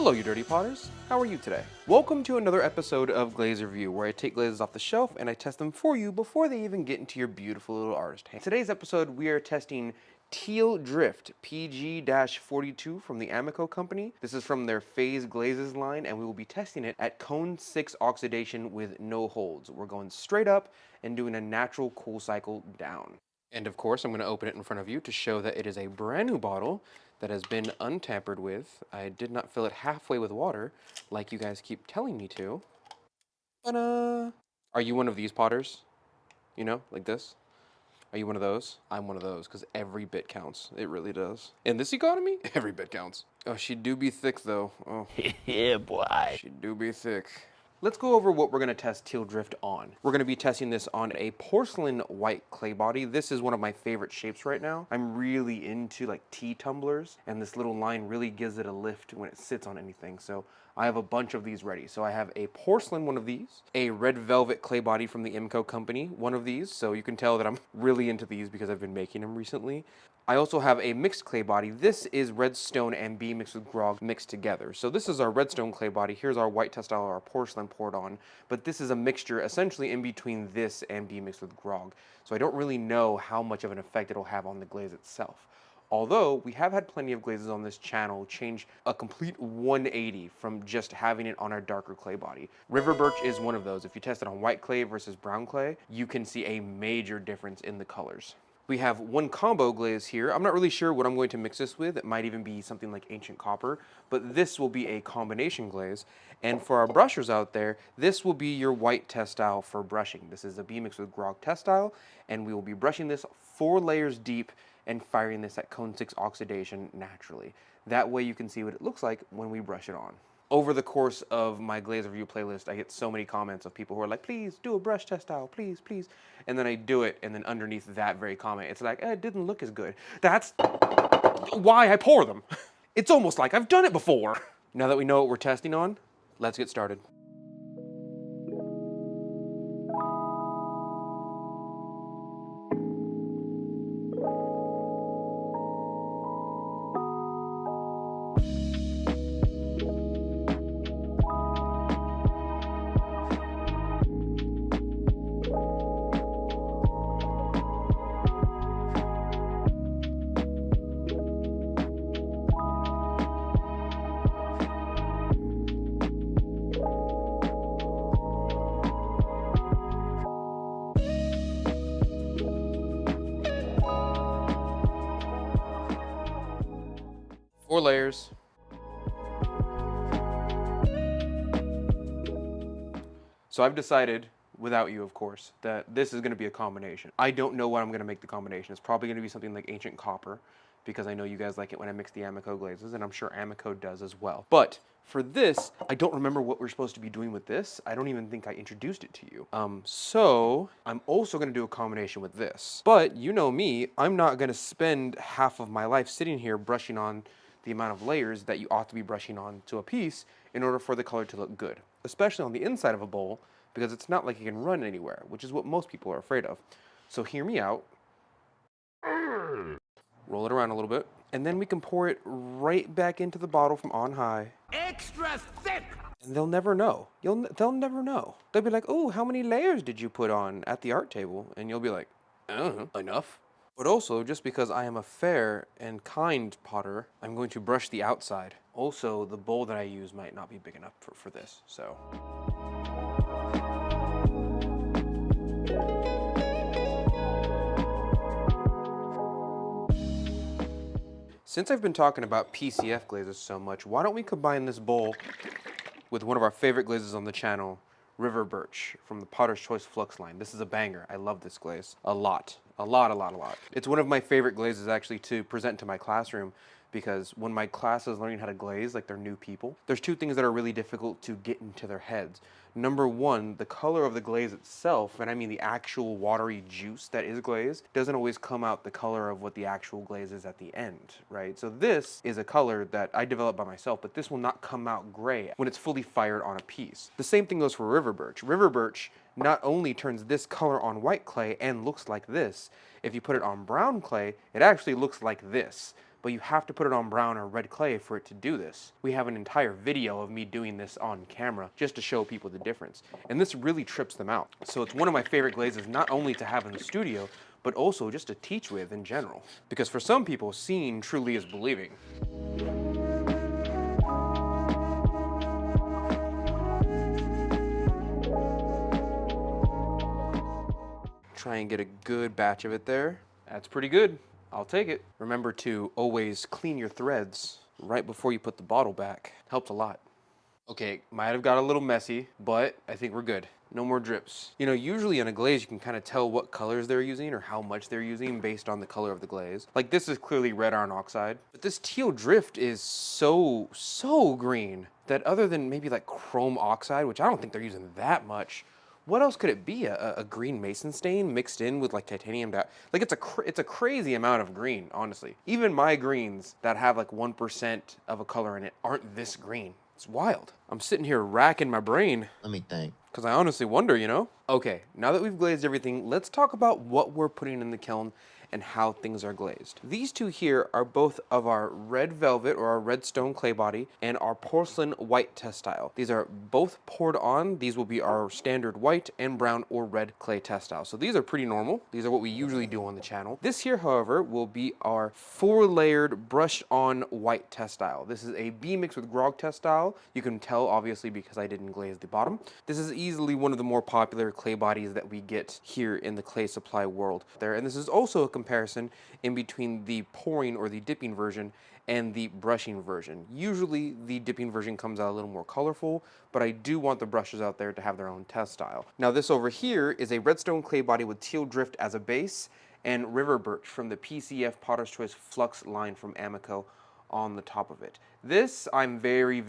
Hello, you dirty potters. How are you today? Welcome to another episode of Glaze Review, where I take glazes off the shelf and I test them for you before they even get into your beautiful little artist hand. Today's episode, we are testing Teal Drift PG-42 from the Amaco company. This is from their Phase Glazes line, and we will be testing it at cone 6 oxidation with no holds. We're going straight up and doing a natural cool cycle down. And of course, I'm going to open it in front of you to show that it is a brand new bottle that has been untampered with. I did not fill it halfway with water, like you guys keep telling me to. Ta-da! Are you one of these potters? You know, like this? Are you one of those? I'm one of those, because every bit counts. It really does. In this economy, every bit counts. Oh, she do be thick, though. Oh. Yeah, boy. She do be thick. Let's go over what we're going to test Teal Drift on. We're going to be testing this on a porcelain white clay body. This is one of my favorite shapes right now. I'm really into like tea tumblers, and this little line really gives it a lift when it sits on anything. So I have a bunch of these ready. So I have a porcelain one of these, a red velvet clay body from the Amaco company, one of these. So you can tell that I'm really into these because I've been making them recently. I also have a mixed clay body. This is redstone and B mixed with grog mixed together. So this is our redstone clay body. Here's our white textile or our porcelain poured on. But this is a mixture essentially in between this and B mixed with grog. So I don't really know how much of an effect it'll have on the glaze itself. Although we have had plenty of glazes on this channel change a complete 180 from just having it on our darker clay body. River Birch is one of those. If you test it on white clay versus brown clay, you can see a major difference in the colors. We have one combo glaze here. I'm not really sure what I'm going to mix this with. It might even be something like ancient copper, but this will be a combination glaze. And for our brushers out there, this will be your white textile for brushing. This is a B mixed with grog textile, and we will be brushing this 4 layers deep and firing this at cone 6 oxidation naturally. That way you can see what it looks like when we brush it on. Over the course of my glaze review playlist, I get so many comments of people who are like, please do a brush textile, please, please. And then I do it, and then underneath that very comment, it's like, it didn't look as good. That's why I pour them. It's almost like I've done it before. Now that we know what we're testing on, let's get started. Four layers. So I've decided, without you of course, that this is going to be a combination. I don't know what I'm going to make the combination. It's probably going to be something like ancient copper, because I know you guys like it when I mix the Amaco glazes, and I'm sure Amaco does as well. But for this, I don't remember what we're supposed to be doing with this. I don't even think I introduced it to you. So I'm also going to do a combination with this. But you know me, I'm not going to spend half of my life sitting here brushing on the amount of layers that you ought to be brushing on to a piece in order for the color to look good, especially on the inside of a bowl, because it's not like it can run anywhere, which is what most people are afraid of. So hear me out. Roll it around a little bit, and then we can pour it right back into the bottle from on high. Extra thick! And they'll never know. They'll never know. They'll be like, oh, how many layers did you put on at the art table? And you'll be like, I don't know, enough. But also, just because I am a fair and kind potter, I'm going to brush the outside. Also, the bowl that I use might not be big enough for this, so. Since I've been talking about PCF glazes so much, why don't we combine this bowl with one of our favorite glazes on the channel, River Birch from the Potter's Choice Flux line. This is a banger. I love this glaze a lot. A lot. It's one of my favorite glazes actually to present to my classroom, because when my class is learning how to glaze, like they're new people, there's two things that are really difficult to get into their heads. Number one, the color of the glaze itself, and I mean the actual watery juice that is glaze, doesn't always come out the color of what the actual glaze is at the end, right? So this is a color that I developed by myself, but this will not come out gray when it's fully fired on a piece. The same thing goes for River Birch. River Birch not only turns this color on white clay and looks like this, if you put it on brown clay, it actually looks like this. but you have to put it on brown or red clay for it to do this. We have an entire video of me doing this on camera just to show people the difference. And this really trips them out. So it's one of my favorite glazes, not only to have in the studio, but also just to teach with in general. Because for some people, seeing truly is believing. Try and get a good batch of it there. That's pretty good. I'll take it. Remember to always clean your threads right before you put the bottle back. Helps a lot. Okay, might have got a little messy, but I think we're good. No more drips. You know, usually in a glaze, you can kind of tell what colors they're using or how much they're using based on the color of the glaze. Like this is clearly red iron oxide, but this teal drift is so green that other than maybe like chrome oxide, which I don't think they're using that much, what else could it be? A green mason stain mixed in with like titanium dye? Like it's a crazy amount of green, honestly. Even my greens that have like 1% of a color in it aren't this green. It's wild. I'm sitting here racking my brain. Let me think. Because I honestly wonder, you know? Okay, now that we've glazed everything, let's talk about what we're putting in the kiln and how things are glazed. These two here are both of our red velvet or our red stone clay body and our porcelain white test style. These are both poured on. These will be our standard white and brown or red clay test style. So these are pretty normal. These are what we usually do on the channel. This here, however, will be our 4-layered brushed on white test style. This is a B mix with grog test style. You can tell obviously because I didn't glaze the bottom. This is easily one of the more popular clay bodies that we get here in the clay supply world there. And this is also a comparison in between the pouring or the dipping version and the brushing version. Usually the dipping version comes out a little more colorful, but I do want the brushes out there to have their own test style. Now this over here is a redstone clay body with teal drift as a base and river birch from the PCF Potter's Choice Flux line from Amaco on the top of it. This I'm very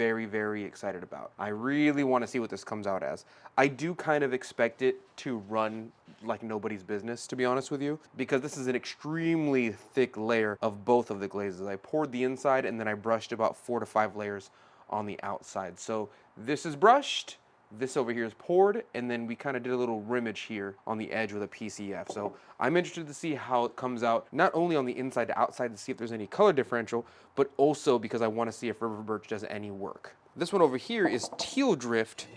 excited about. I really want to see what this comes out as. I do kind of expect it to run like nobody's business, to be honest with you, because this is an extremely thick layer of both of the glazes. I poured the inside and then I brushed about 4 to 5 layers on the outside. So this is brushed, this over here is poured, and then we kind of did a little rimmage here on the edge with a PCF. So I'm interested to see how it comes out, not only on the inside to outside to see if there's any color differential, but also because I want to see if river birch does any work. This one over here is teal drift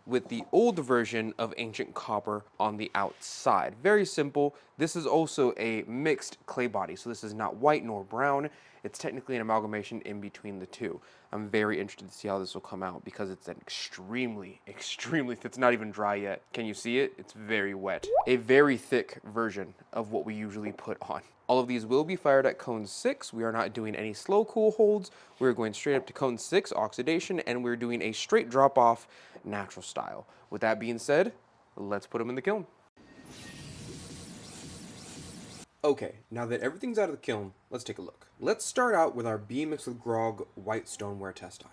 with the old version of ancient copper on the outside. Very simple. This is also a mixed clay body, so this is not white nor brown. It's technically an amalgamation in between the two. I'm very interested to see how this will come out because it's an extremely, it's not even dry yet. Can you see it? It's very wet. A very thick version of what we usually put on. All of these will be fired at cone 6. We are not doing any slow cool holds. We're going straight up to cone 6 oxidation, and we're doing a straight drop off natural style. With that being said, let's put them in the kiln. Okay, now that everything's out of the kiln, let's take a look. Let's start out with our B mixed with grog white stoneware test style.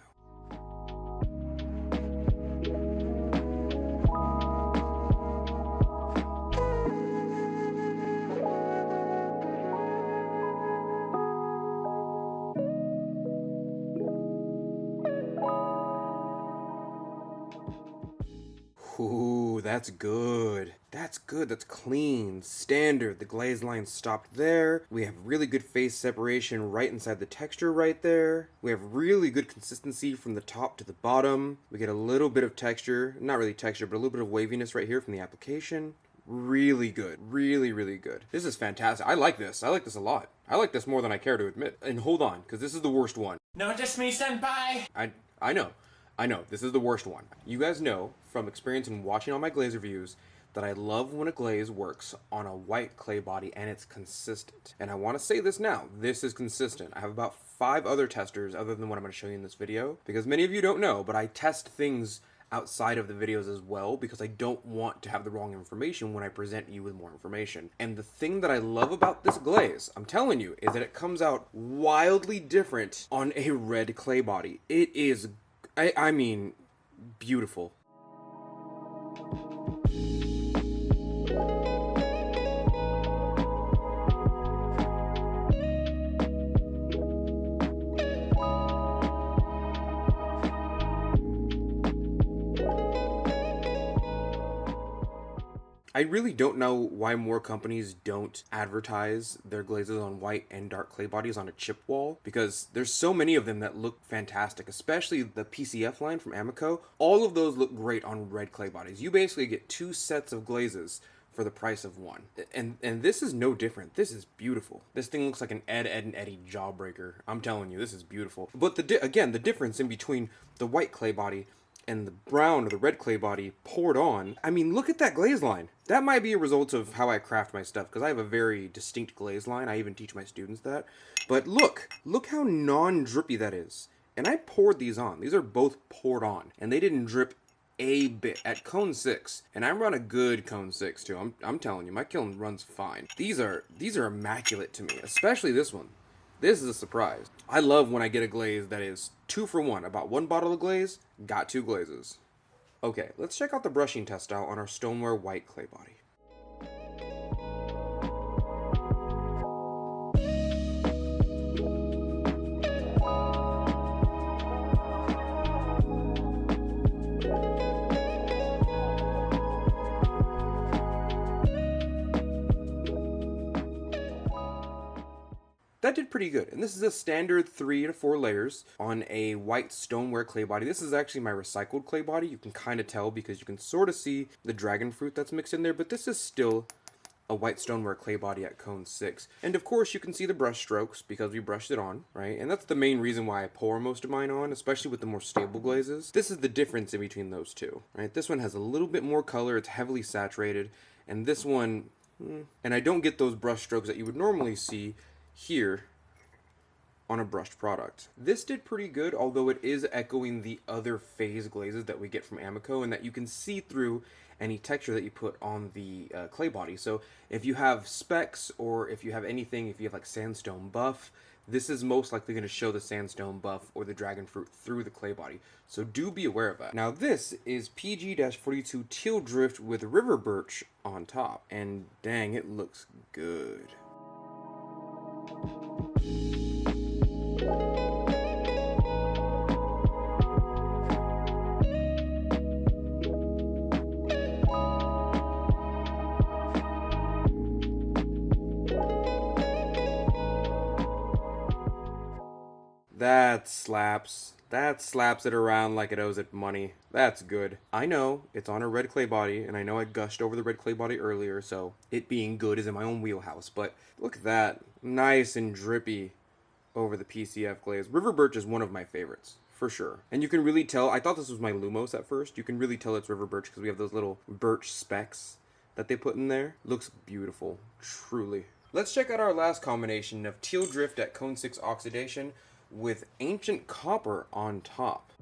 Ooh, that's good. That's good. That's clean. Standard. The glaze line stopped there. We have really good phase separation right inside the texture right there. We have really good consistency from the top to the bottom. We get a little bit of texture. Not really texture, but a little bit of waviness right here from the application. Really good. Really good. This is fantastic. I like this. I like this a lot. I like this more than I care to admit. And hold on, because this is the worst one. Notice me, senpai! I know, this is the worst one. You guys know from experience and watching all my glaze reviews that I love when a glaze works on a white clay body and it's consistent. And I want to say this now, this is consistent. I have about 5 other testers other than what I'm going to show you in this video, because many of you don't know, but I test things outside of the videos as well because I don't want to have the wrong information when I present you with more information. And the thing that I love about this glaze, I'm telling you, is that it comes out wildly different on a red clay body. It is I mean, beautiful. I really don't know why more companies don't advertise their glazes on white and dark clay bodies on a chip wall, because there's so many of them that look fantastic, especially the PCF line from Amaco. All of those look great on red clay bodies. You basically get 2 sets of glazes for the price of 1. And this is no different. This is beautiful. This thing looks like an Ed, and Eddie jawbreaker. I'm telling you, this is beautiful. But again, the difference in between the white clay body and the brown or the red clay body poured on, I mean, look at that glaze line. That might be a result of how I craft my stuff, because I have a very distinct glaze line. I even teach my students that. But look how non-drippy that is. And I poured these on. These are both poured on, and they didn't drip a bit at cone 6. And I run a good cone 6 too. I'm telling you, my kiln runs fine. These are immaculate to me, especially this one. This is a surprise. I love when I get a glaze that is 2 for 1. About 1 bottle of glaze, got 2 glazes. Okay, let's check out the brushing test out on our stoneware white clay body. That did pretty good, and this is a standard 3 to 4 layers on a white stoneware clay body. This is actually my recycled clay body. You can kind of tell because you can sort of see the dragon fruit that's mixed in there, but this is still a white stoneware clay body at cone 6. And of course you can see the brush strokes because we brushed it on, right? And that's the main reason why I pour most of mine on, especially with the more stable glazes. This is the difference in between those two, right? This one has a little bit more color, it's heavily saturated, and this one, and I don't get those brush strokes that you would normally see here on a brushed product. This did pretty good, although it is echoing the other phase glazes that we get from Amaco, and that you can see through any texture that you put on the clay body. So if you have specks, or if you have anything, if you have like sandstone buff, this is most likely going to show the sandstone buff or the dragon fruit through the clay body. So do be aware of that. Now this is PG-42 Teal Drift with River Birch on top, and dang, it looks good. That slaps. That slaps it around like it owes it money. That's good. I know it's on a red clay body, and I know I gushed over the red clay body earlier, so it being good is in my own wheelhouse. But look at that. Nice and drippy over the PCF glaze. River Birch is one of my favorites, for sure. And you can really tell, I thought this was my Lumos at first. You can really tell it's River Birch because we have those little birch specks that they put in there. Looks beautiful, truly. Let's check out our last combination of Teal Drift at Cone 6 Oxidation with Ancient Copper on top.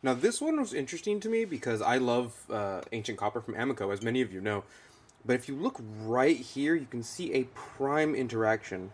Now this one was interesting to me because I love Ancient Copper from Amaco, as many of you know. But if you look right here, you can see a prime interaction.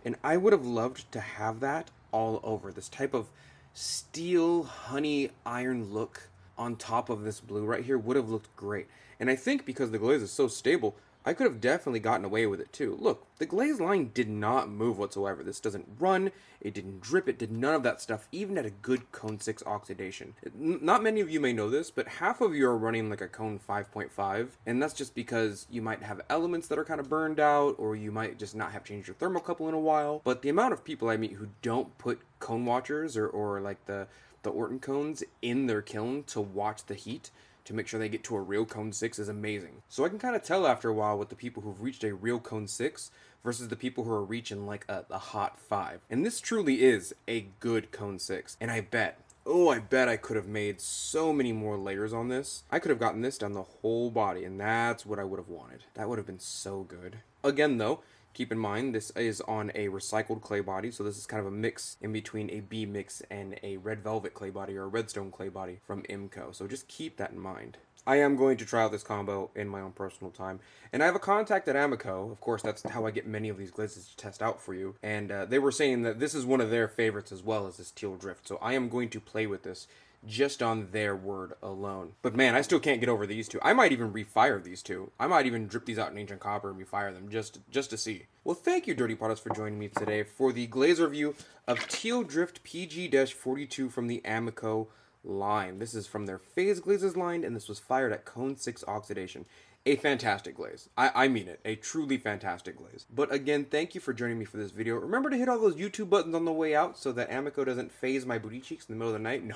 And I would have loved to have that all over. This type of steel, honey, iron look on top of this blue right here would have looked great. And I think because the glaze is so stable, I could have definitely gotten away with it too. Look, the glaze line did not move whatsoever. This doesn't run, it didn't drip, it did none of that stuff, even at a good Cone 6 oxidation. Not many of you may know this, but half of you are running like a Cone 5.5, and that's just because you might have elements that are kind of burned out, or you might just not have changed your thermocouple in a while. But the amount of people I meet who don't put cone watchers or like the Orton cones in their kiln to watch the heat, to make sure they get to a real Cone 6 is amazing. So I can kind of tell after a while with the people who've reached a real Cone 6 versus the people who are reaching like a hot 5. And this truly is a good Cone 6. And I bet I could have made so many more layers on this. I could have gotten this down the whole body, and that's what I would have wanted. That would have been so good. Again though, keep in mind, this is on a recycled clay body, so this is kind of a mix in between a B mix and a red velvet clay body or a redstone clay body from Imco. So just keep that in mind. I am going to try out this combo in my own personal time. And I have a contact at Amaco. Of course, that's how I get many of these glazes to test out for you. And they were saying that this is one of their favorites as well as this Teal Drift. So I am going to play with this just on their word alone. But man, I still can't get over these two. I might even refire these two. I might even drip these out in ancient copper and refire them just to see. Well, thank you, Dirty Potters, for joining me today for the glaze review of Teal Drift PG-42 from the Amaco line. This is from their Phase Glazes line, and this was fired at Cone 6 oxidation. A fantastic glaze. I mean it. A truly fantastic glaze. But again, thank you for joining me for this video. Remember to hit all those YouTube buttons on the way out so that Amaco doesn't phase my booty cheeks in the middle of the night. No.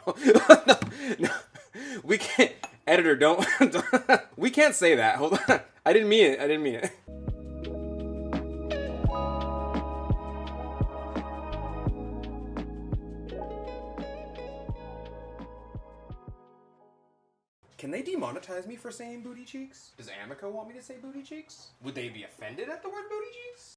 No. We can't. Editor, don't. We can't say that. Hold on. I didn't mean it. Can they demonetize me for saying booty cheeks? Does Amaco want me to say booty cheeks? Would they be offended at the word booty cheeks?